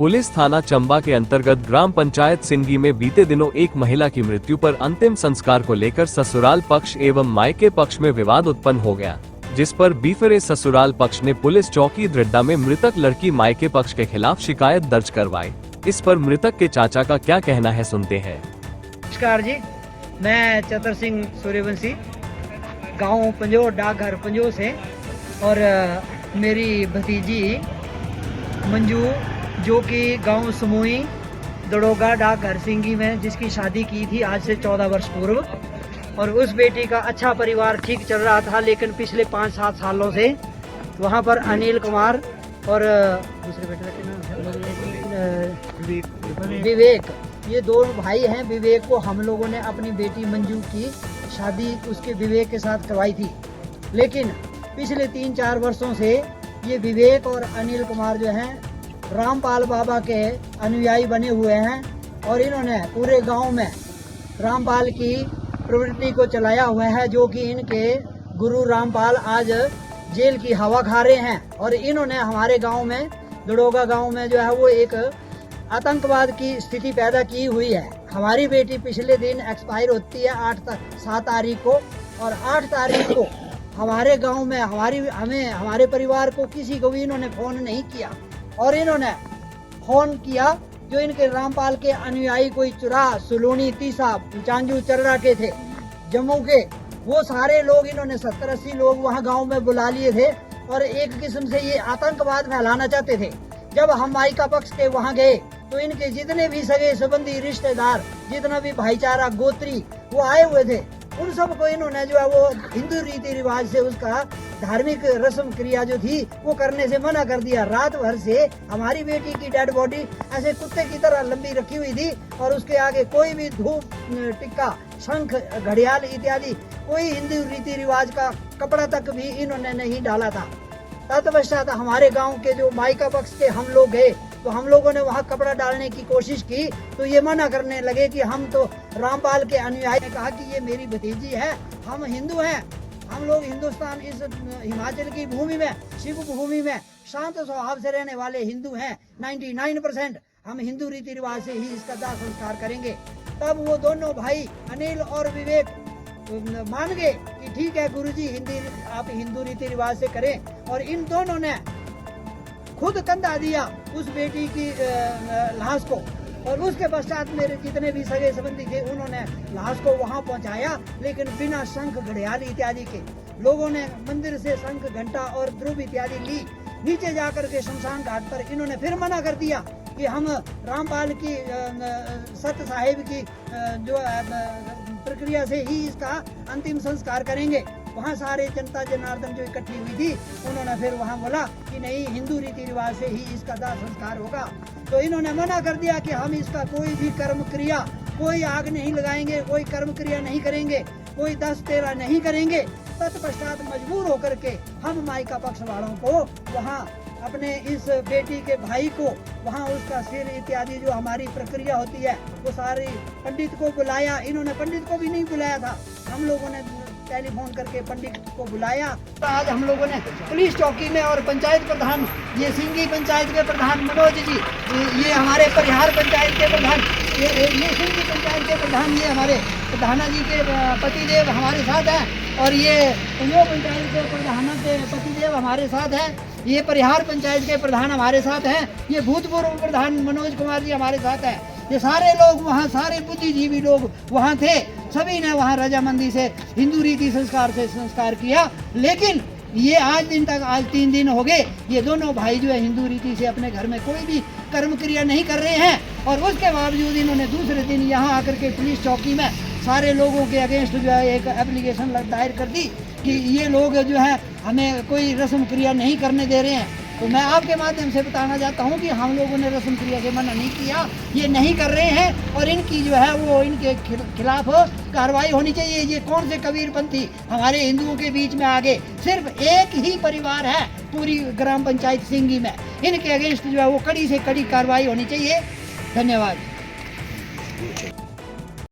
Police थाना चंबा के अंतर्गत ग्राम पंचायत सिंगी में बीते दिनों एक महिला की मृत्यु पर अंतिम संस्कार को लेकर ससुराल पक्ष एवं मायके पक्ष में विवाद उत्पन्न हो गया, जिस पर बीफरे ससुराल पक्ष ने पुलिस चौकी दृड्डा में मृतक लड़की मायके पक्ष के खिलाफ शिकायत दर्ज करवाई। इस पर मृतक के चाचा का क्या कहना है, सुनते हैं। नमस्कार जी, मैं चतर सिंह सूर्यवंशी, गांव पंजो, डाकघर पंजो से, और मेरी भतीजी मंजू जो कि गांव समूही दड़ोगा डाकघर सिंगी में जिसकी शादी की थी आज से 14 वर्ष पूर्व, और उस बेटी का अच्छा परिवार ठीक चल रहा था, लेकिन पिछले 5-7 सालों से वहां पर अनिल कुमार और दूसरे बेटे का विवेक, ये दोनों भाई हैं। विवेक को हम लोगों ने अपनी बेटी मंजू की शादी उसके विवेक के साथ करवाई थी, लेकिन पिछले 3-4 वर्षों से ये विवेक और अनिल कुमार जो हैं रामपाल बाबा के अनुयायी बने हुए हैं, और इन्होंने पूरे गांव में रामपाल की प्रवृत्ति को चलाया हुआ है, जो कि इनके गुरु रामपाल आज जेल की हवा खा रहे हैं। और इन्होंने हमारे गांव में, दड़ोगा गांव में जो है वो एक आतंकवाद की स्थिति पैदा की हुई है। हमारी बेटी पिछले दिन एक्सपायर होती है 7 तारीख को, और 8 तारीख को हमारे गांव में हमारे परिवार को किसी को भी इन्होंने फोन नहीं किया, और इन्होंने फोन किया जो इनके रामपाल के अनुयायी कोई चुरा, सुलूनी, तीसा, चांजू, चर्रा के थे, जम्मू के, वो सारे लोग इन्होंने 70-80 लोग वहां गांव में बुला लिए थे, और एक किस्म से ये आतंकवाद फैलाना चाहते थे। जब हम मायका पक्ष के वहां गए तो इनके जितने भी सगे संबंधी, रिश्तेदार, जितना भी भाईचारा, गोत्री वो आए हुए थे, उन सबको इन्होंने जो है वो हिंदू रीति रिवाज से उसका धार्मिक रस्म क्रिया जो थी वो करने से मना कर दिया। रात भर से हमारी बेटी की डेड बॉडी ऐसे कुत्ते की तरह लंबी रखी हुई थी, और उसके आगे कोई भी धूप, टिक्का, शंख, घड़ियाल इत्यादि कोई हिंदू रीति रिवाज का कपड़ा तक भी इन्होंने नहीं डाला था। तत्पश्चात हमारे गांव के जो मायका पक्ष के हम लोग गए तो हम लोगों ने वहां कपड़ा डालने की कोशिश की, तो ये मना करने लगे कि हम तो रामपाल के अनुयायी। ने कहा कि ये मेरी भतीजी है, हम हिंदू हैं, हम लोग हिंदुस्तान, इस हिमाचल की भूमि में, शिव भूमि में शांत स्वभाव से रहने वाले हिंदू हैं 99%, हम हिंदू रीति रिवाज से ही इसका दाह संस्कार करेंगे। तब वो दोनों भाई अनिल और विवेक मान गए कि ठीक है गुरुजी, आप हिंदू रीति रिवाज से करें, और इन दोनों ने खुद कंधा दिया उस बेटी की लाश को, और उसके पश्चात मेरे जितने भी सगे संबंधी थे उन्होंने लाश को वहां पहुंचाया, लेकिन बिना शंख, घड़ियाल इत्यादि के। लोगों ने मंदिर से शंख, घंटा और ध्रुव इत्यादि ली। नीचे जाकर के शमशान घाट पर इन्होंने फिर मना कर दिया कि हम रामपाल की सत साहिब की जो प्रक्रिया से ही इसका अंतिम संस्कार करेंगे। वहाँ सारे जनता जनार्दन जो इकट्ठी हुई थी उन्होंने फिर वहाँ बोला कि नहीं, हिंदू रीति रिवाज से ही इसका दाह संस्कार होगा। तो इन्होंने मना कर दिया कि हम इसका कोई भी कर्म क्रिया, कोई आग नहीं लगाएंगे, कोई कर्म क्रिया नहीं करेंगे, कोई 10-13 नहीं करेंगे। तत्पश्चात मजबूर होकर के हम मायका पक्ष वालों को वहाँ अपने इस बेटी के भाई को वहाँ उसका सिर इत्यादि जो हमारी प्रक्रिया होती है वो सारी पंडित को बुलाया। इन्होंने पंडित को भी नहीं बुलाया था, हम लोगों ने टेलीफोन करके पंडित को बुलाया। तो आज हम लोगों ने पुलिस चौकी में, और पंचायत प्रधान, ये सिंगी पंचायत के प्रधान मनोज जी, ये हमारे परिहार पंचायत के प्रधान, ये सिंगी पंचायत के प्रधान, ये हमारे प्रधाना जी के पतिदेव हमारे साथ हैं, और ये पंजो पंचायत के प्रधान के पतिदेव हमारे साथ हैं, ये परिहार पंचायत के प्रधान हमारे साथ हैं, ये भूतपूर्व प्रधान मनोज कुमार जी हमारे साथ हैं। ये सारे लोग वहाँ, सारे बुद्धिजीवी लोग वहाँ थे, सभी ने वहाँ रजामंदी से हिंदू रीति संस्कार से संस्कार किया। लेकिन ये आज 3 दिन हो गए, ये दोनों भाई जो है हिंदू रीति से अपने घर में कोई भी कर्म क्रिया नहीं कर रहे हैं, और उसके बावजूद इन्होंने दूसरे दिन यहाँ आकर के पुलिस चौकी में सारे लोगों के अगेंस्ट जो है एक एप्लीकेशन दायर कर दी कि ये लोग जो है हमें कोई रस्म क्रिया नहीं करने दे रहे हैं। तो मैं आपके माध्यम से बताना चाहता हूं कि हम लोगों ने रस्म क्रिया से मना नहीं किया, ये नहीं कर रहे हैं, और इनकी जो है वो इनके खिलाफ कार्रवाई होनी चाहिए। ये कौन से कबीरपंथी हमारे हिंदुओं के बीच में आ गए? सिर्फ एक ही परिवार है पूरी ग्राम पंचायत सिंगी में, इनके अगेंस्ट जो है वो कड़ी से कड़ी कार्रवाई होनी चाहिए। धन्यवाद।